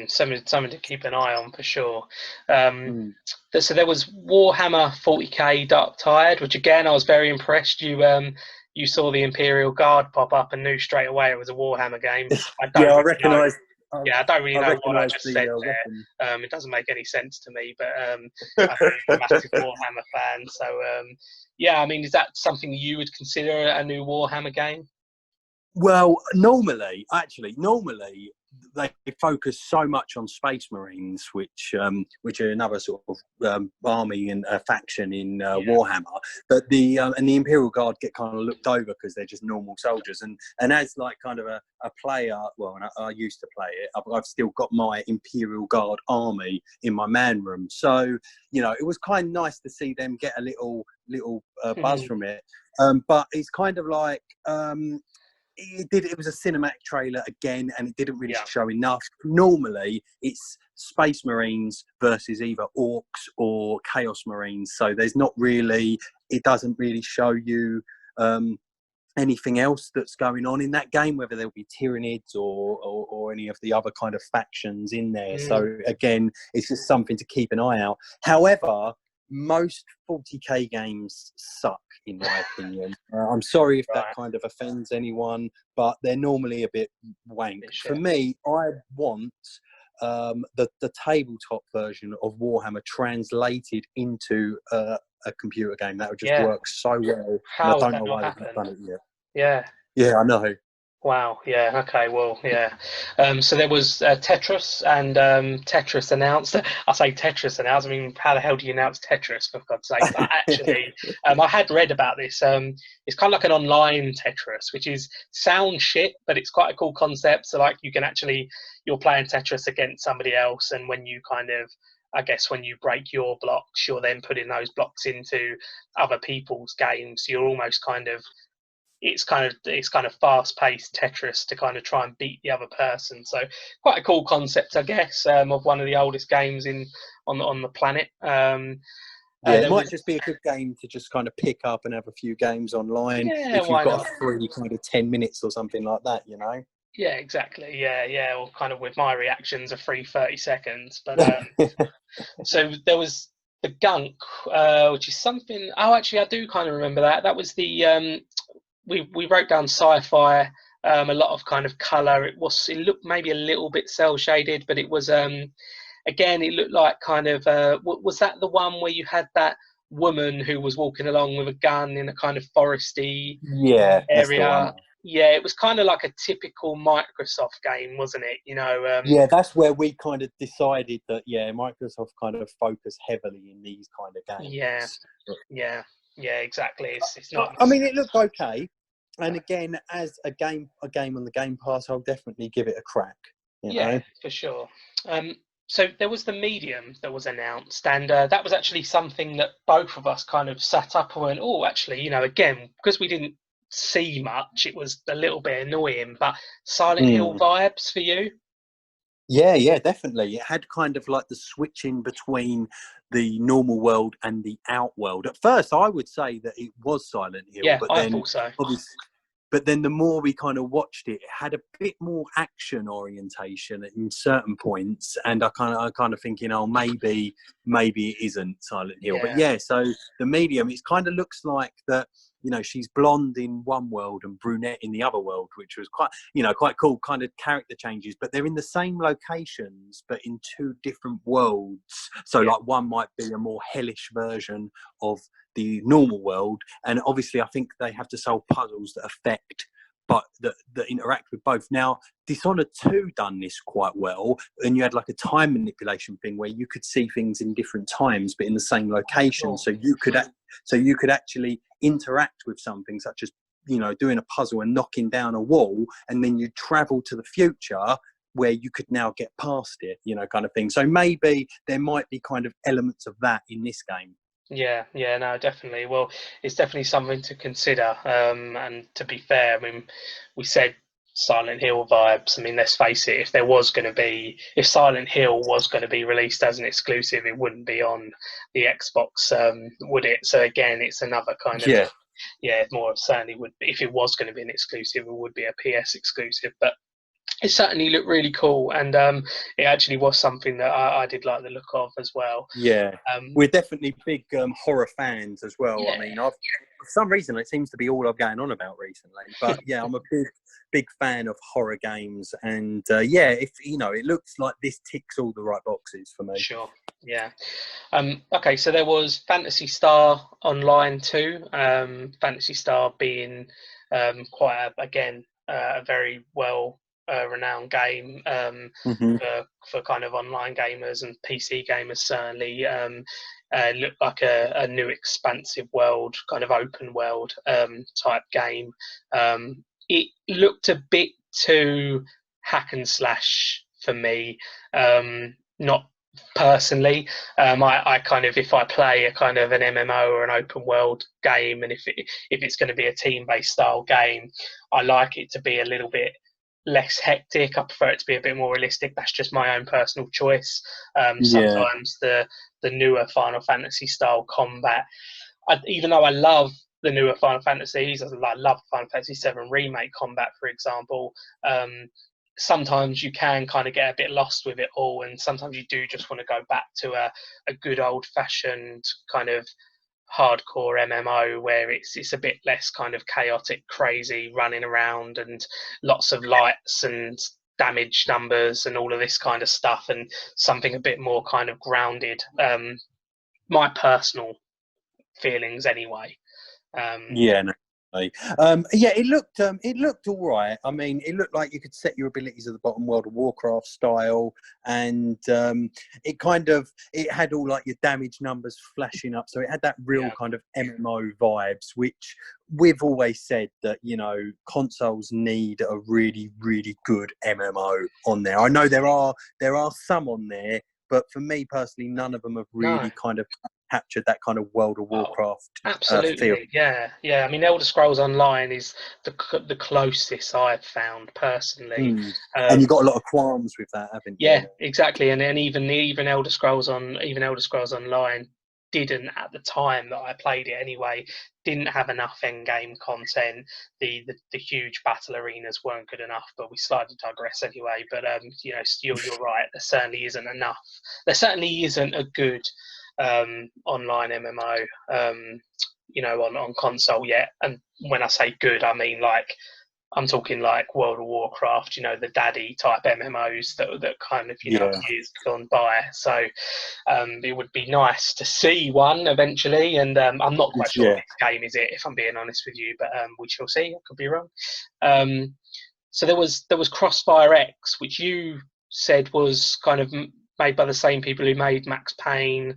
Something to keep an eye on for sure. So there was Warhammer 40k Darktide, which again I was very impressed. You saw the Imperial Guard pop up and knew straight away it was a Warhammer game. I recognised. Yeah, I don't really know what I just said weapon. there. It doesn't make any sense to me, but I'm a massive Warhammer fan. So yeah, I mean, is that something you would consider a new Warhammer game? Well, normally they focus so much on Space Marines, which are another sort of army and faction in Warhammer. But the and the Imperial Guard get kind of looked over because they're just normal soldiers. And as like kind of a player, well, and I used to play it. I've still got my Imperial Guard army in my man room. So it was kind of nice to see them get a little buzz from it. But it's kind of like. It was a cinematic trailer again, and it didn't really show enough. Normally, it's Space Marines versus either Orcs or Chaos Marines, so there's not really. It doesn't really show you anything else that's going on in that game, whether there'll be Tyranids or any of the other kind of factions in there. So again, it's just something to keep an eye out. However, most 40k games suck, in my opinion. I'm sorry if that kind of offends anyone, but they're normally a bit wank. For me, I want the tabletop version of Warhammer translated into a computer game. That would just work so well. How I don't know why they've not done it yet. Yeah, I know. Wow. Yeah. Okay. Well. Yeah. So there was Tetris, and Tetris announced. I say Tetris announced. I mean, how the hell do you announce Tetris, for God's sake? But actually, I had read about this. It's kind of like an online Tetris, which sounds shit, but it's quite a cool concept. So like, you're playing Tetris against somebody else, and when you I guess when you break your blocks, you're then putting those blocks into other people's games. You're almost it's kind of fast-paced Tetris to kind of try and beat the other person. So quite a cool concept, I guess, of one of the oldest games on the planet. It might just be a good game to just kind of pick up and have a few games online if you've got a free kind of 10 minutes or something like that, Yeah, exactly. Yeah. Or kind of with my reactions, a free 30 seconds. But so there was the Gunk, which is something. Oh, actually, I do kind of remember that. That was the. We wrote down sci-fi, a lot of kind of colour. It looked maybe a little bit cell shaded, but it was again, it looked like kind of was that the one where you had that woman who was walking along with a gun in a kind of foresty area? Yeah, it was kind of like a typical Microsoft game, wasn't it? Yeah, that's where we kind of decided that Microsoft kind of focus heavily in these kind of games. Yeah, exactly. It's not. I mean, it looked okay, and again, as a game on the Game Pass, I'll definitely give it a crack. You know? For sure. So there was the Medium that was announced, and that was actually something that both of us kind of sat up and went, "Oh, actually, again, because we didn't see much, it was a little bit annoying." But Silent Hill vibes for you? Yeah, definitely. It had kind of like the switching between the normal world and the outworld. At first, I would say that it was Silent Hill, but then I thought so. But then the more we kind of watched it, it had a bit more action orientation in certain points, and I kind of thinking, oh, maybe it isn't Silent Hill. But so the Medium, it kind of looks like that. She's blonde in one world and brunette in the other world, which was quite cool kind of character changes, but they're in the same locations, but in two different worlds. So like one might be a more hellish version of the normal world. And obviously I think they have to solve puzzles that affect, but that interact with both. Now, Dishonored 2 done this quite well, and you had like a time manipulation thing where you could see things in different times, but in the same location. So you could actually interact with something such as, doing a puzzle and knocking down a wall, and then you travel to the future, where you could now get past it, kind of thing. So maybe there might be kind of elements of that in this game. Yeah, no, definitely. Well, it's definitely something to consider. And to be fair, I mean, we said Silent Hill vibes. I mean, let's face it, if Silent Hill was going to be released as an exclusive, it wouldn't be on the Xbox, would it? So again, it's another kind of, more certainly would be, if it was going to be an exclusive, it would be a PS exclusive. But it certainly looked really cool, and it actually was something that I did like the look of as well. Yeah, we're definitely big horror fans as well. Yeah. I mean, for some reason, it seems to be all I've going on about recently. But yeah, I'm a big fan of horror games, and if it looks like this ticks all the right boxes for me. Sure. Yeah. Okay, so there was Phantasy Star Online 2. Phantasy Star being quite a very well renowned game for kind of online gamers and PC gamers certainly. Looked like a new expansive world, kind of open world type game. It looked a bit too hack and slash for me. Not personally. I kind of, if I play a kind of an MMO or an open world game, and if it's going to be a team based style game, I like it to be a little bit less hectic. I prefer it to be a bit more realistic. That's just my own personal choice. Sometimes the newer Final Fantasy style combat, even though I love the newer Final Fantasies, I love Final Fantasy VII Remake combat, for example. Sometimes you can kind of get a bit lost with it all, and sometimes you do just want to go back to a good old fashioned kind of hardcore MMO where it's a bit less kind of chaotic, crazy running around and lots of lights and damage numbers and all of this kind of stuff, and something a bit more kind of grounded. My personal feelings, anyway. It looked all right. I mean, it looked like you could set your abilities at the bottom, World of Warcraft style, and it had all like your damage numbers flashing up, so it had that real kind of MMO vibes, which we've always said that consoles need a really, really good MMO on there. I know there are some on there, but for me personally, none of them have really kind of captured that kind of World of Warcraft absolutely feel. I mean, Elder Scrolls Online is the closest I've found personally, and you've got a lot of qualms with that, haven't you? Exactly. And then even Elder Scrolls Online didn't, at the time that I played it anyway, didn't have enough end game content. The huge battle arenas weren't good enough, but we slightly digress anyway. But you're right, there certainly isn't enough. There certainly isn't a good online MMO on console yet. And when I say good, I mean I'm talking like World of Warcraft, the daddy type MMOs that kind of years gone by. So it would be nice to see one eventually, and I'm not quite sure this game is it, if I'm being honest with you, but we shall see. I could be wrong. So there was Crossfire X, which you said was kind of made by the same people who made Max Payne,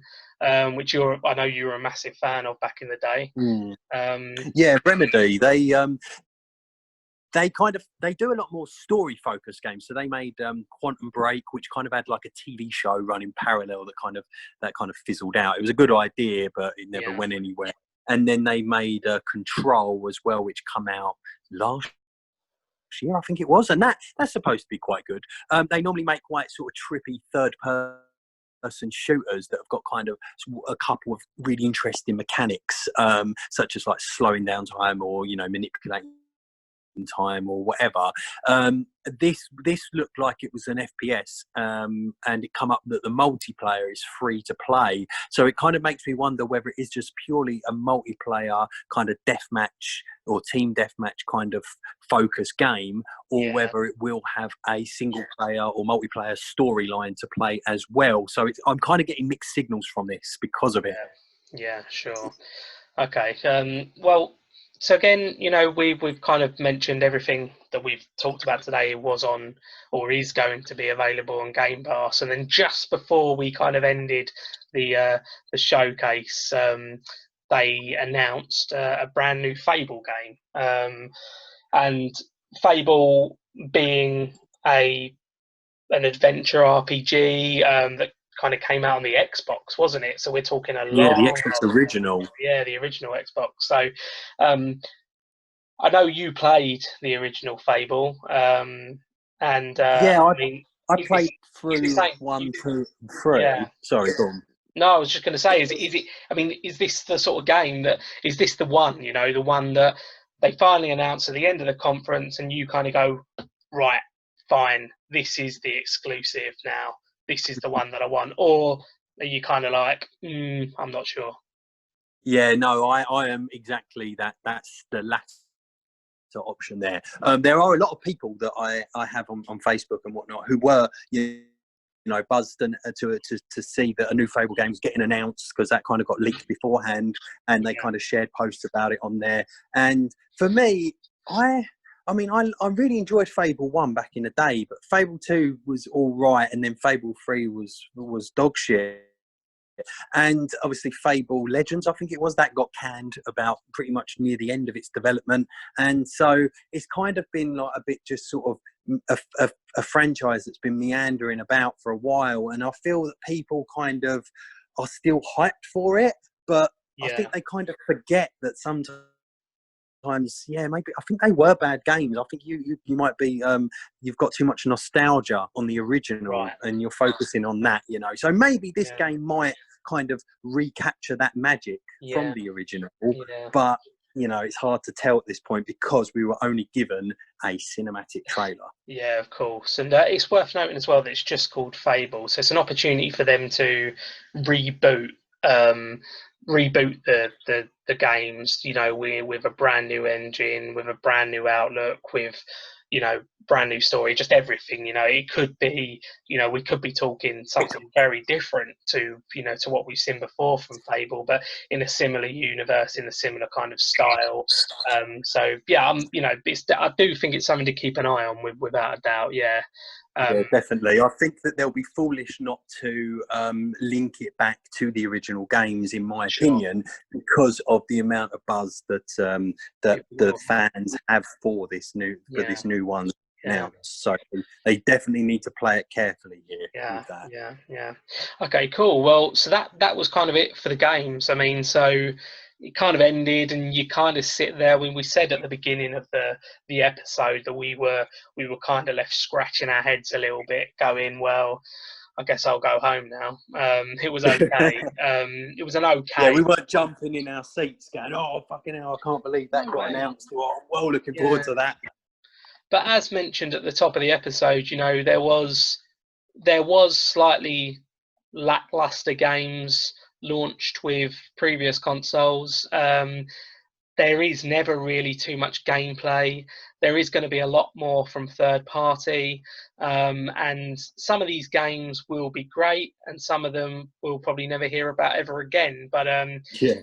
which I know you were a massive fan of back in the day. Remedy. They do a lot more story focused games. So they made Quantum Break, which kind of had like a TV show running parallel that kind of fizzled out. It was a good idea, but it never went anywhere. And then they made Control as well, which come out last year, I think it was, and that's supposed to be quite good. They normally make quite sort of trippy third person shooters that have got kind of a couple of really interesting mechanics, such as like slowing down time or manipulating time or whatever. This looked like it was an FPS, and it come up that the multiplayer is free to play. So it kind of makes me wonder whether it is just purely a multiplayer kind of deathmatch or team deathmatch kind of focus game, or whether it will have a single player or multiplayer storyline to play as well. So I'm kind of getting mixed signals from this because of it. Yeah, sure. Okay. Well, so again, we've kind of mentioned everything that we've talked about today was on or is going to be available on Game Pass. And then just before we kind of ended the showcase, they announced a brand new Fable game. And Fable being a an adventure RPG that kind of came out on the Xbox, wasn't it? So we're talking a Yeah, the long, Xbox long original. yeah, the original Xbox. So um, I know you played the original Fable, and Yeah, I mean, I is this played is this through saying? 1, 2, and Yeah. 3. Sorry, go on. No, I was just going to say, is it? I mean, is this the sort of game that is this the one? You know, the one that they finally announce at the end of the conference, and you kind of go, right, fine, this is the exclusive now. This is the one that I want, or are you kind of like, I'm not sure? Yeah, no, I am exactly that. That's the latter option there. There are a lot of people that I have on Facebook and whatnot who were, you know, buzzed and to see that a new Fable game was getting announced, because that kind of got leaked beforehand, and they Yeah, kind of shared posts about it on there. And for me, I mean, I really enjoyed Fable 1 back in the day, but Fable 2 was all right, and then Fable 3 was dog shit. And obviously Fable Legends, I think it was, that got canned about pretty much near the end of its development. And so it's kind of been like a bit just sort of a franchise that's been meandering about for a while. And I feel that people kind of are still hyped for it, but I yeah, think they kind of forget that sometimes, yeah, maybe I think they were bad games. I think you might be you've got too much nostalgia on the original, right, and you're focusing on that, you know. So maybe this yeah, game might kind of recapture that magic from yeah, the original, yeah. but you know, it's hard to tell at this point because we were only given a cinematic trailer. Yeah, of course. And it's worth noting as well that it's just called Fable. So it's an opportunity for them to reboot um, reboot the games, you know, with a brand new engine, with a brand new outlook, with, you know, brand new story, just everything, you know. It could be, you know, we could be talking something very different to, you know, to what we've seen before from Fable, but in a similar universe, in a similar kind of style. So yeah, you know, I do think it's something to keep an eye on, without a doubt. Yeah, Yeah, um, definitely. I think that they'll be foolish not to link it back to the original games, in my sure, opinion, because of the amount of buzz that that it the will. fans have for Yeah, this new one yeah, now. So they definitely need to play it carefully here yeah, with that. yeah, yeah. Okay, cool. Well, so that was kind of it for the games. I mean, so it kind of ended, and you kind of sit there. When we said at the beginning of the episode that we were kind of left scratching our heads a little bit, going, well, I guess I'll go home now. It was okay. It was an Yeah, okay. we weren't jumping in our seats going, "Oh, fucking hell, I can't believe that No got way. announced." Oh, I'm well looking Yeah. forward to that. But as mentioned at the top of the episode, you know, there was slightly lackluster games launched with previous consoles. There is never really too much gameplay. There is going to be a lot more from third party, and some of these games will be great, and some of them we'll probably never hear about ever again. But Yeah.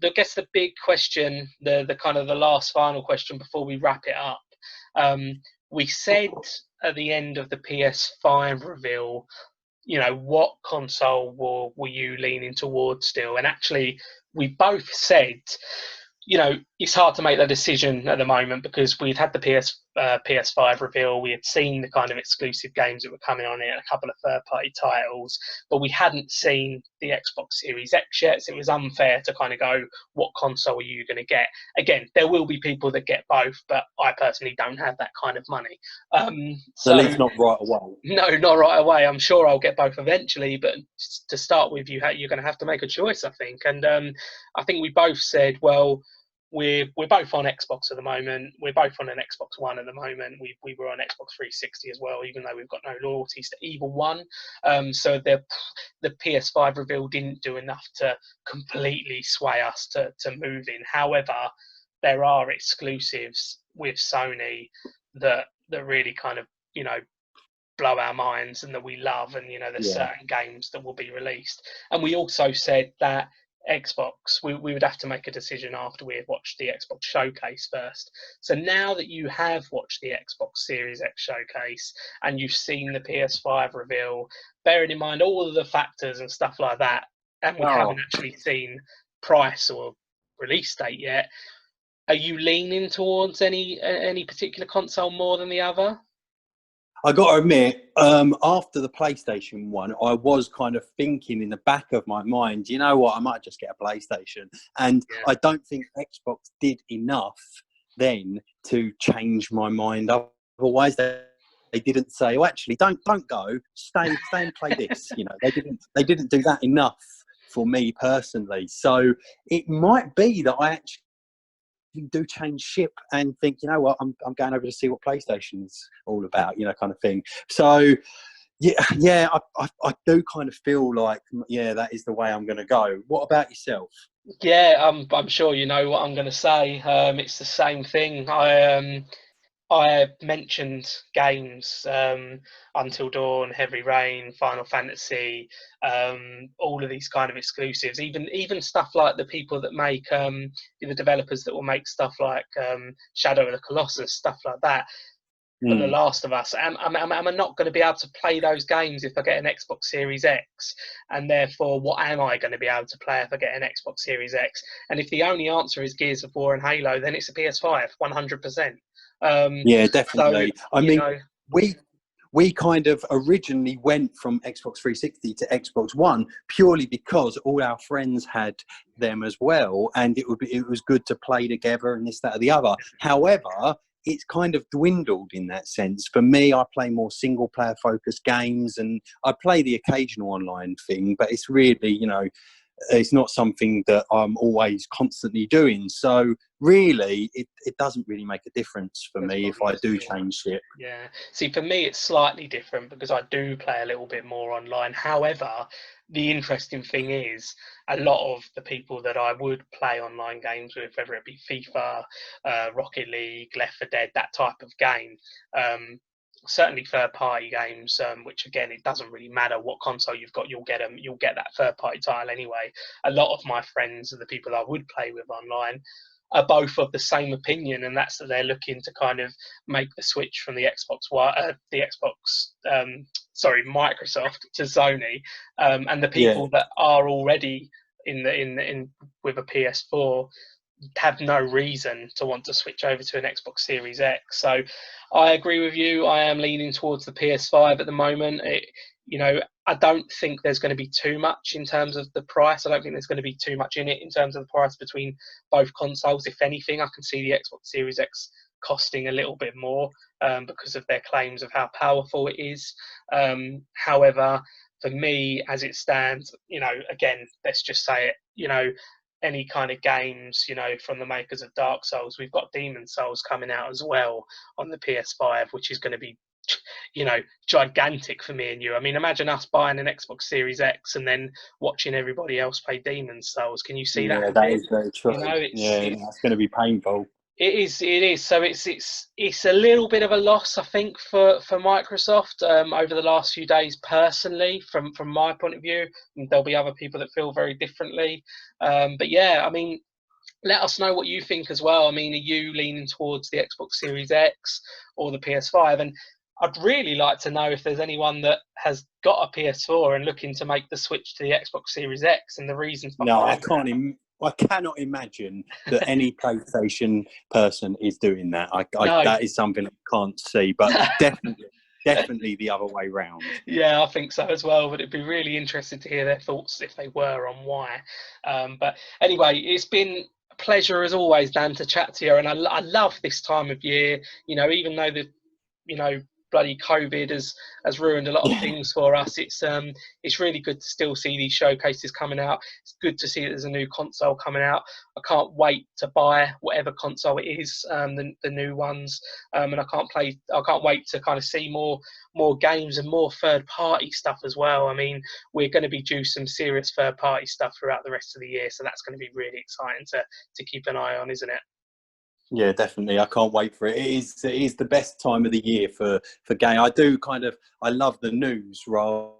I guess the big question, the kind of the last final question before we wrap it up, um, we said at the end of the PS5 reveal, you know, what console were you leaning towards still? And actually, we both said, you know, it's hard to make that decision at the moment because we'd had the PS5 reveal, we had seen the kind of exclusive games that were coming on it, a couple of third-party titles, but we hadn't seen the Xbox Series X yet. So it was unfair to kind of go, what console are you going to get? Again, there will be people that get both, but I personally don't have that kind of money. At So least not right away. no, not right away. I'm sure I'll get both eventually, but to start with, you're going to have to make a choice, I think. And I think we both said, well, we're both on Xbox at the moment. We're both on an Xbox One at the moment. We were on Xbox 360 as well, even though we've got no loyalties to either one. So the PS5 reveal didn't do enough to completely sway us to move in. However, there are exclusives with Sony that really kind of, you know, blow our minds and that we love, and you know there's Yeah. certain games that will be released. And we also said that Xbox, we would have to make a decision after we had watched the Xbox showcase first. So now that you have watched the Xbox Series X showcase and you've seen the PS5 reveal, bearing in mind all of the factors and stuff like that, and we Oh, haven't actually seen price or release date yet, are you leaning towards any particular console more than the other? I got to admit, after the PlayStation one, I was kind of thinking in the back of my mind, you know what, I might just get a PlayStation. And Yeah. I don't think Xbox did enough then to change my mind. Otherwise, they didn't say, "Oh, actually, don't go. Stay and play this." You know, they didn't do that enough for me personally. So it might be that I actually do change ship and think, you know what, I'm going over to see what PlayStation's all about, you know, kind of thing. So yeah, I do kind of feel like, yeah, that is the way I'm going to go. What about yourself? Yeah, I'm sure you know what I'm going to say. It's the same thing. I mentioned games, Until Dawn, Heavy Rain, Final Fantasy, all of these kind of exclusives. Even stuff like the people that make the developers that will make stuff like Shadow of the Colossus, stuff like that. For The Last of Us, am I not going to be able to play those games if I get an Xbox Series X? And therefore, what am I going to be able to play if I get an Xbox Series X? And if the only answer is Gears of War and Halo, then it's a PS5, 100%. Yeah, So, definitely. I you mean, know, we kind of originally went from Xbox 360 to Xbox One purely because all our friends had them as well, and it was good to play together and this, that, or the other. However, it's kind of dwindled in that sense. For me, I play more single player focused games, and I play the occasional online thing, but it's really, you know, it's not something that I'm always constantly doing. So really, it doesn't really make a difference for me if I do change it. Yeah. See, for me, it's slightly different because I do play a little bit more online. However, the interesting thing is a lot of the people that I would play online games with, whether it be FIFA, Rocket League, Left 4 Dead, that type of game, certainly third-party games, which again, it doesn't really matter what console you've got, you'll get them. You'll get that third-party title anyway. A lot of my friends and the people I would play with online are both of the same opinion, and that's that they're looking to kind of make the switch from the Microsoft to Sony, and the Yeah. people that are already in with a PS4 have no reason to want to switch over to an Xbox Series X. So I agree with you. I am leaning towards the PS5 at the moment. I don't think there's going to be too much in terms of the price. I don't think there's going to be too much in it in terms of the price between both consoles. If anything, I can see the Xbox Series X costing a little bit more because of their claims of how powerful it is. However, for me, as it stands, again, let's just say it, any kind of games, from the makers of Dark Souls. We've got Demon Souls coming out as well on the PS5, which is going to be, gigantic for me and you. I mean, imagine us buying an Xbox Series X and then watching everybody else play Demon Souls. Can you see that Yeah, that happening? is very true. Yeah, that's going to be painful. It is. It is. So it's a little bit of a loss, I think, for Microsoft over the last few days. Personally, from my point of view, and there'll be other people that feel very differently. But yeah, I mean, let us know what you think as well. I mean, are you leaning towards the Xbox Series X or the PS5? And I'd really like to know if there's anyone that has got a PS4 and looking to make the switch to the Xbox Series X and the reasons No, I behind can't. I cannot imagine that any PlayStation person is doing that. No. That is something I can't see, but definitely the other way round. Yeah, I think so as well. But it'd be really interesting to hear their thoughts if they were on why. But anyway, it's been a pleasure as always, Dan, to chat to you. And I love this time of year. Even though bloody COVID has ruined a lot of things for us. It's really good to still see these showcases coming out. It's good to see that there's a new console coming out. I can't wait to buy whatever console it is, the new ones, and I can't wait to kind of see more games and more third party stuff as well. I mean, we're going to be due some serious third party stuff throughout the rest of the year, so that's going to be really exciting to keep an eye on, isn't it? Yeah, definitely. I can't wait for it. It is the best time of the year for game. I love the news rather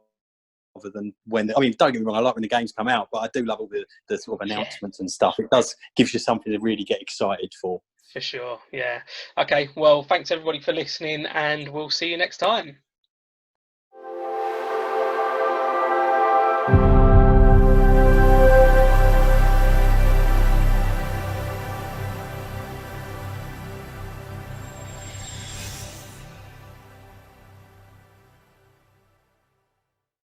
than I mean, don't get me wrong, I like when the games come out, but I do love all the sort of announcements and stuff. It gives you something to really get excited for. For sure, yeah. Okay, well, thanks everybody for listening, and we'll see you next time.